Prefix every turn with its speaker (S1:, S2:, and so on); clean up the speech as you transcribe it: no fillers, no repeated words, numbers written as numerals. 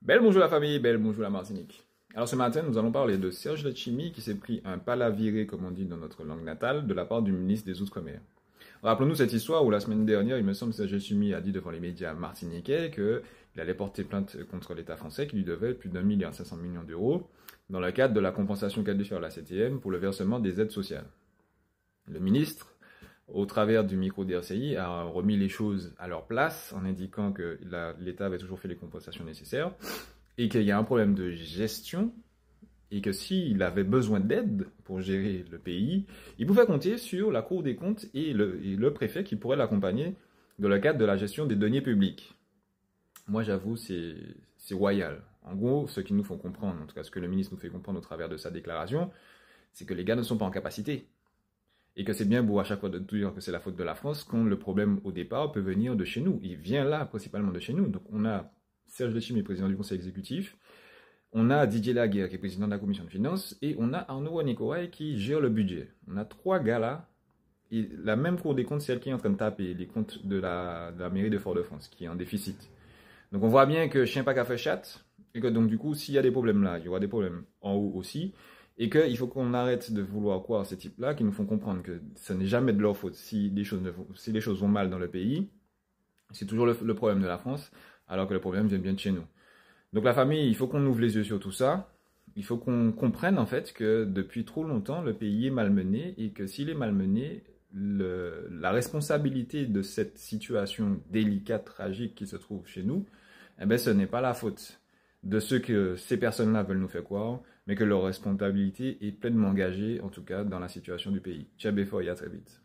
S1: Belle bonjour la famille, belle bonjour la Martinique. Alors ce matin, nous allons parler de Serge Letchimy qui s'est pris un palaviré, comme on dit dans notre langue natale, de la part du ministre des Outre-mer. Rappelons-nous cette histoire où la semaine dernière, il me semble, Serge Letchimy a dit devant les médias martiniquais qu'il allait porter plainte contre l'État français qui lui devait plus d'1,5 milliard d'euros dans le cadre de la compensation qu'elle devait faire à la CTM pour le versement des aides sociales. Le ministre, au travers du micro d'RCI, a remis les choses à leur place en indiquant que l'État avait toujours fait les compensations nécessaires et qu'il y a un problème de gestion et que s'il avait besoin d'aide pour gérer le pays, il pouvait compter sur la Cour des comptes et le préfet qui pourrait l'accompagner dans le cadre de la gestion des deniers publics. Moi, j'avoue, c'est royal. En gros, ce qu'ils nous font comprendre, en tout cas ce que le ministre nous fait comprendre au travers de sa déclaration, c'est que les gars ne sont pas en capacité. Et que c'est bien beau à chaque fois de dire que c'est la faute de la France, quand le problème au départ peut venir de chez nous. Il vient là principalement de chez nous. Donc on a Serge Letchimy, président du conseil exécutif, on a Didier Laguerre qui est président de la commission de finances, et on a Arnaud Wanikoray qui gère le budget. On a trois gars là, et la même Cour des comptes, c'est elle qui est en train de taper les comptes de la mairie de Fort-de-France, qui est en déficit. Donc on voit bien que chien pas qu'à fait chatte, et que donc du coup, s'il y a des problèmes là, il y aura des problèmes en haut aussi, et qu'il faut qu'on arrête de vouloir croire ces types-là qui nous font comprendre que ce n'est jamais de leur faute si les choses vont mal dans le pays. C'est toujours le problème de la France, alors que le problème vient bien de chez nous. Donc la famille, il faut qu'on ouvre les yeux sur tout ça. Il faut qu'on comprenne en fait que depuis trop longtemps, le pays est malmené et que s'il est malmené, la responsabilité de cette situation délicate, tragique qui se trouve chez nous, eh ben, ce n'est pas la faute de ceux que ces personnes-là veulent nous faire croire, mais que leur responsabilité est pleinement engagée, en tout cas, dans la situation du pays. Ciao, Before, et à très vite.